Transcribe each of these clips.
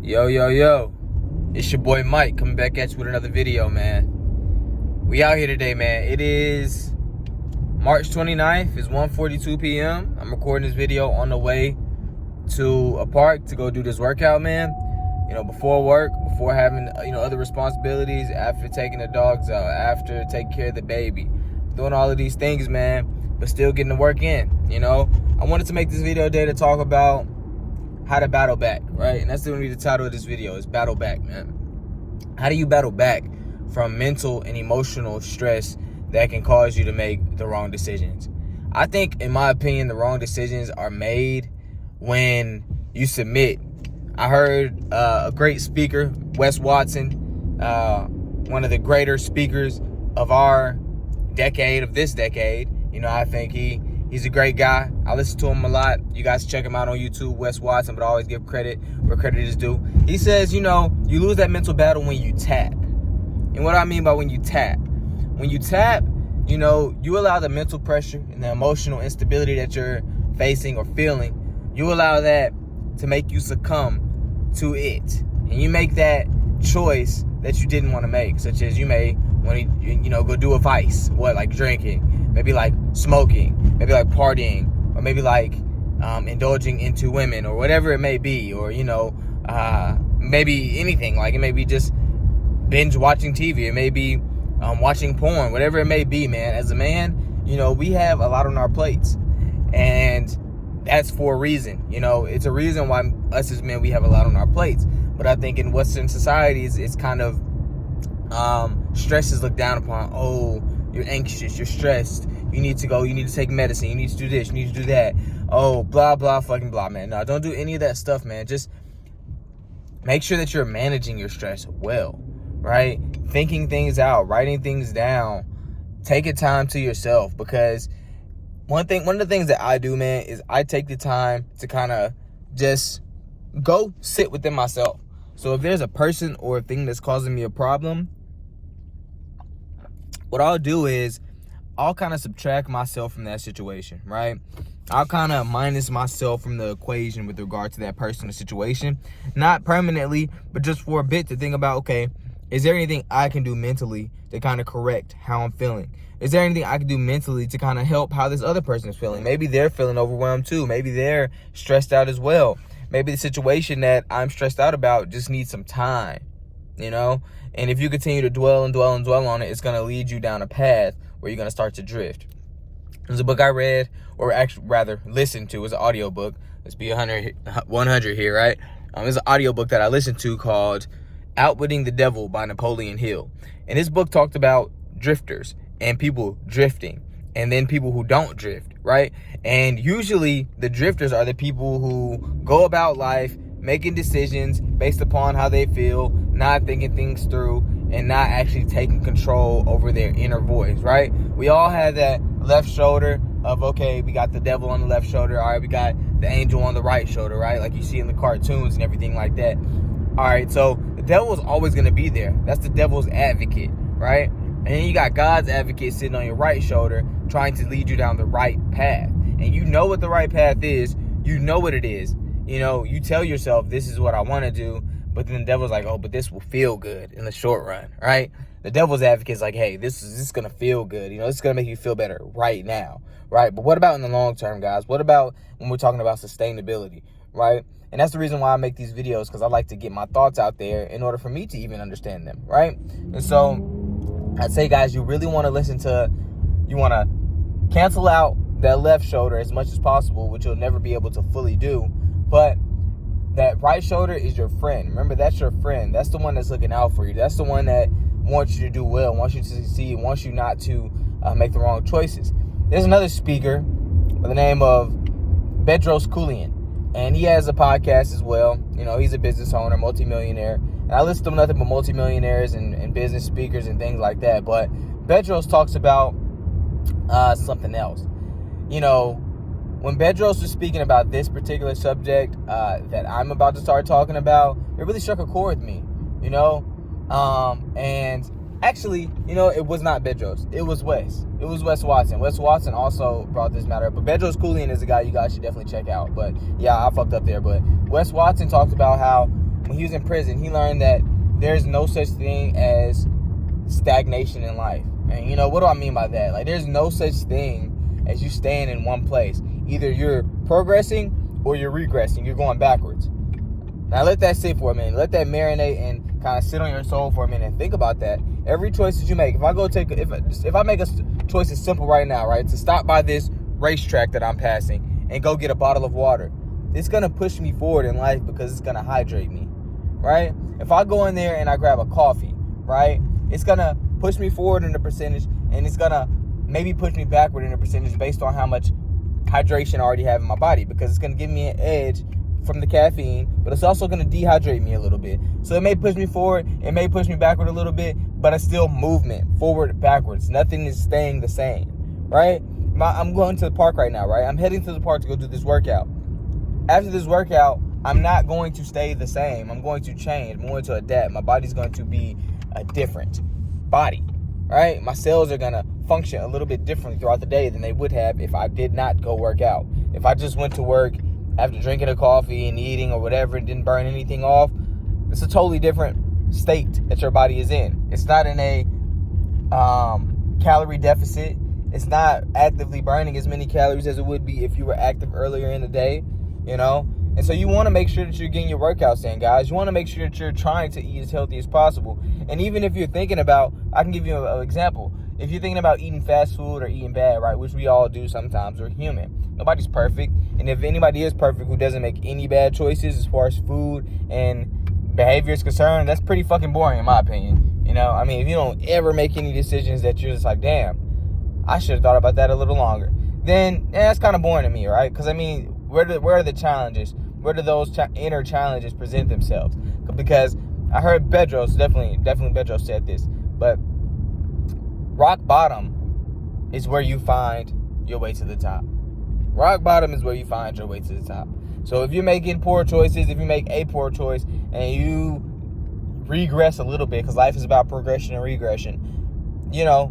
Yo, yo, yo. It's your boy Mike coming back at you with another video, man. We out here today, man. It is March 29th. It's 1:42 p.m. I'm recording this video on the way to a park to go do this workout, man. You know, before work, before having, other responsibilities, after taking the dogs out, after taking care of the baby. Doing all of these things, man, but still getting the work in, I wanted to make this video today to talk about how to battle back, right? And that's going to be the title of this video, is battle back, man. How do you battle back from mental and emotional stress that can cause you to make the wrong decisions? I think, in my opinion, the wrong decisions are made when you submit. I heard a great speaker, Wes Watson, one of the greater speakers of our decade, of this decade. I think he's a great guy. I listen to him a lot. You guys check him out on YouTube, Wes Watson, but I always give credit where credit is due. He says, you lose that mental battle when you tap. And what I mean by when you tap, you allow the mental pressure and the emotional instability that you're facing or feeling, you allow that to make you succumb to it. And you make that choice that you didn't want to make, such as you may want to, go do a vice, like drinking, maybe like smoking, maybe like partying, or maybe like indulging into women, or whatever it may be, or, maybe anything. Like, it may be just binge watching TV, it may be watching porn, whatever it may be, man. As a man, we have a lot on our plates, and that's for a reason. It's a reason why us as men, we have a lot on our plates. But I think in Western societies, it's kind of stress is looked down upon. Oh, you're anxious, you're stressed, you need to take medicine, you need to do this, you need to do that. Oh, blah, blah, fucking blah, man. No, don't do any of that stuff, man. Just make sure that you're managing your stress well, right? Thinking things out, writing things down, taking time to yourself. Because one of the things that I do, man, is I take the time to kind of just go sit within myself. So if there's a person or a thing that's causing me a problem, what I'll do is I'll kind of subtract myself from that situation, right? I'll kind of minus myself from the equation with regard to that person or situation. Not permanently, but just for a bit, to think about, okay, is there anything I can do mentally to kind of correct how I'm feeling? Is there anything I can do mentally to kind of help how this other person is feeling? Maybe they're feeling overwhelmed too. Maybe they're stressed out as well. Maybe the situation that I'm stressed out about just needs some time, And if you continue to dwell on it, it's going to lead you down a path where you're going to start to drift. There's a book I read, or actually rather listened to. It was an audiobook. Let's be 100 here, right? There's an audiobook that I listened to called Outwitting the Devil by Napoleon Hill. And this book talked about drifters and people drifting, and then people who don't drift, right? And usually the drifters are the people who go about life making decisions based upon how they feel, not thinking things through, and not actually taking control over their inner voice, right? We all have that left shoulder of, okay, we got the devil on the left shoulder, all right, we got the angel on the right shoulder, right? Like you see in the cartoons and everything like that. All right, so the devil is always going to be there. That's the devil's advocate, right? And then you got God's advocate sitting on your right shoulder trying to lead you down the right path. And you know what the right path is. You know what it is. You tell yourself, this is what I want to do. But then the devil's like, oh, but this will feel good in the short run, right? The devil's advocate is like, hey, this is going to feel good. This is going to make you feel better right now, right? But what about in the long term, guys? What about when we're talking about sustainability, right? And that's the reason why I make these videos, because I like to get my thoughts out there in order for me to even understand them, right? And so I'd say, guys, you really want to you want to cancel out that left shoulder as much as possible, which you'll never be able to fully do. But that right shoulder is your friend. Remember, that's your friend. That's the one that's looking out for you. That's the one that wants you to do well, wants you to succeed, wants you not to make the wrong choices. There's another speaker by the name of Bedros Keuilian, and he has a podcast as well. He's a business owner, multimillionaire. And I listen to nothing but multimillionaires and business speakers and things like that. But Bedros talks about something else. When Bedros was speaking about this particular subject that I'm about to start talking about, it really struck a chord with me, and actually, it was not Bedros. It was Wes. It was Wes Watson. Wes Watson also brought this matter up, but Bedros Keuilian is a guy you guys should definitely check out. But yeah, I fucked up there. But Wes Watson talked about how when he was in prison, he learned that there's no such thing as stagnation in life. And you know, what do I mean by that? Like, there's no such thing as you staying in one place. Either you're progressing or you're regressing. You're going backwards. Now let that sit for a minute. Let that marinate and kind of sit on your soul for a minute and think about that. Every choice that you make, if I make a choice that's simple right now, right, to stop by this racetrack that I'm passing and go get a bottle of water, it's gonna push me forward in life because it's gonna hydrate me, right? If I go in there and I grab a coffee, right, it's gonna push me forward in the percentage, and it's gonna maybe push me backward in the percentage based on how much hydration I already have in my body, because it's gonna give me an edge from the caffeine, but it's also going to dehydrate me a little bit. So it may push me forward, it may push me backward a little bit, but it's still movement, forward, backwards. Nothing is staying the same, right? I'm going to the park right now, right? I'm heading to the park to go do this workout. After this workout, I'm not going to stay the same. I'm going to change. I'm going to adapt. My body's going to be a different body, right? My cells are going to function a little bit differently throughout the day than they would have if I did not go work out. If I just went to work after drinking a coffee and eating or whatever and didn't burn anything off, it's a totally different state that your body is in. It's not in a calorie deficit. It's not actively burning as many calories as it would be if you were active earlier in the day, you know? And so you want to make sure that you're getting your workouts in, guys. You want to make sure that you're trying to eat as healthy as possible. And even if you're thinking about, I can give you an example. If you're thinking about eating fast food or eating bad, right, which we all do sometimes, we're human. Nobody's perfect. And if anybody is perfect who doesn't make any bad choices as far as food and behavior is concerned, that's pretty fucking boring in my opinion. You know, I mean, if you don't ever make any decisions that you're just like, damn, I should have thought about that a little longer, then that's kind of boring to me, right? Because, I mean, where are the challenges? Where do those inner challenges present themselves? Because I heard Bedros, definitely Bedros said this, but rock bottom is where you find your way to the top. Rock bottom is where you find your way to the top. So if you're making poor choices, if you make a poor choice and you regress a little bit, because life is about progression and regression, you know,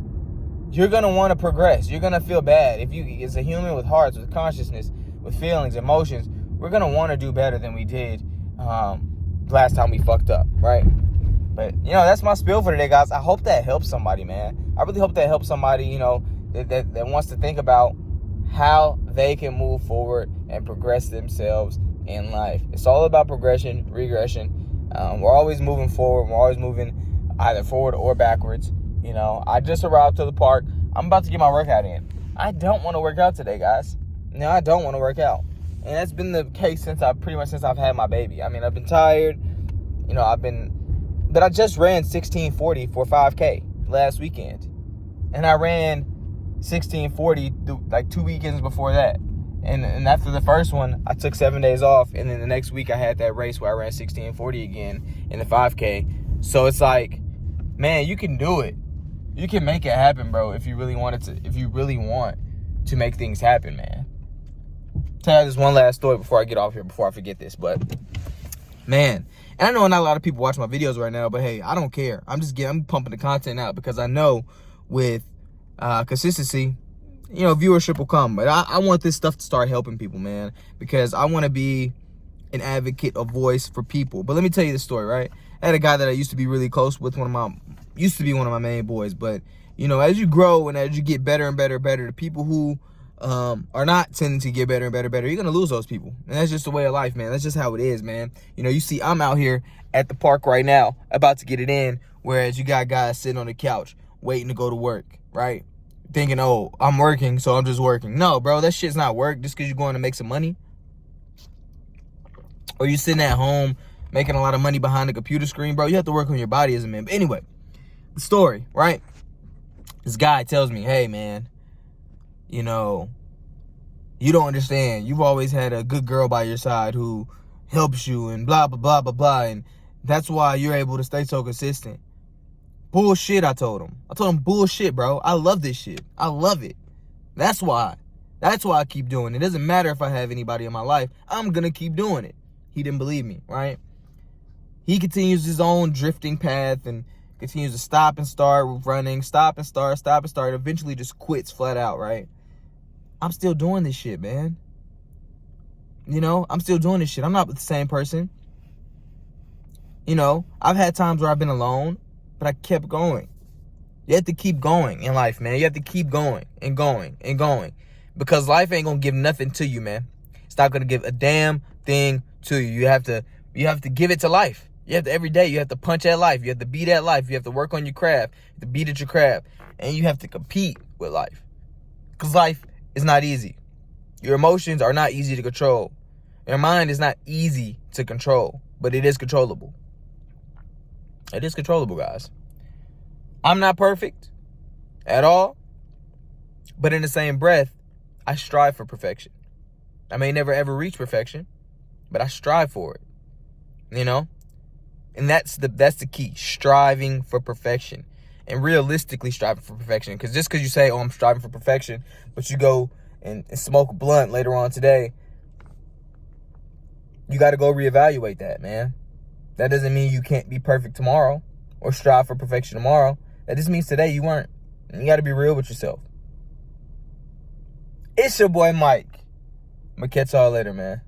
you're going to want to progress. You're going to feel bad. If you, as a human with hearts, with consciousness, with feelings, emotions, we're going to want to do better than we did last time we fucked up, right? But, you know, that's my spiel for today, guys. I hope that helps somebody, man. I really hope that helps somebody, you know, that wants to think about how they can move forward and progress themselves in life. It's all about progression, regression. We're always moving forward. We're always moving either forward or backwards. You know, I just arrived to the park. I'm about to get my workout in. I don't want to work out today, guys. No, I don't want to work out. And that's been the case since I've had my baby. I mean, I've been tired. You know, but I just ran 1640 for 5K last weekend. And I ran 1640 like 2 weekends before that. And after the first one, I took 7 days off. And then the next week I had that race where I ran 1640 again in the 5K. So it's like, man, you can do it. You can make it happen, bro, if you really want to make things happen, man. Tell you this one last story before I get off here, before I forget this. But, man, and I know not a lot of people watch my videos right now, but hey, I don't care. I'm pumping the content out because I know with consistency, you know, viewership will come. But I want this stuff to start helping people, man, because I want to be an advocate, a voice for people. But let me tell you the story, right? I had a guy that I used to be really close with, one of my main boys. But, you know, as you grow and as you get better and better, the people who are not tending to get better and better, you're going to lose those people. And that's just the way of life, man. That's just how it is, man. You know, you see, I'm out here at the park right now about to get it in, whereas you got guys sitting on the couch waiting to go to work, right? Thinking, oh, I'm working, so I'm just working. No, bro, that shit's not work just because you're going to make some money. Or you sitting at home making a lot of money behind the computer screen, bro. You have to work on your body as a man. But anyway, the story, right? This guy tells me, hey, man, you know, you don't understand. You've always had a good girl by your side who helps you and blah, blah, blah, blah, blah. And that's why you're able to stay so consistent. Bullshit, I told him. Bullshit, bro. I love this shit. I love it. That's why. That's why I keep doing it. It doesn't matter if I have anybody in my life. I'm going to keep doing it. He didn't believe me, right? He continues his own drifting path and continues to stop and start running, stop and start, eventually just quits flat out, right? I'm still doing this shit, man. You know, I'm still doing this shit. I'm not the same person. You know, I've had times where I've been alone, but I kept going. You have to keep going in life, man. You have to keep going and going and going. Because life ain't gonna give nothing to you, man. It's not gonna give a damn thing to you. You have to give it to life. You have to every day, you have to punch at life. You have to beat at life. You have to work on your craft. You have to beat at your craft. And you have to compete with life. Because life is not easy. Your emotions are not easy to control. Your mind is not easy to control, but it is controllable. It is controllable, guys. I'm not perfect at all, but in the same breath, I strive for perfection. I may never ever reach perfection, but I strive for it, you know? And that's the key, striving for perfection and realistically striving for perfection. Because just because you say, oh, I'm striving for perfection, but you go and smoke a blunt later on today, you got to go reevaluate that, man. That doesn't mean you can't be perfect tomorrow or strive for perfection tomorrow. That just means today you weren't. And you got to be real with yourself. It's your boy Mike. I'm going to catch y'all later, man.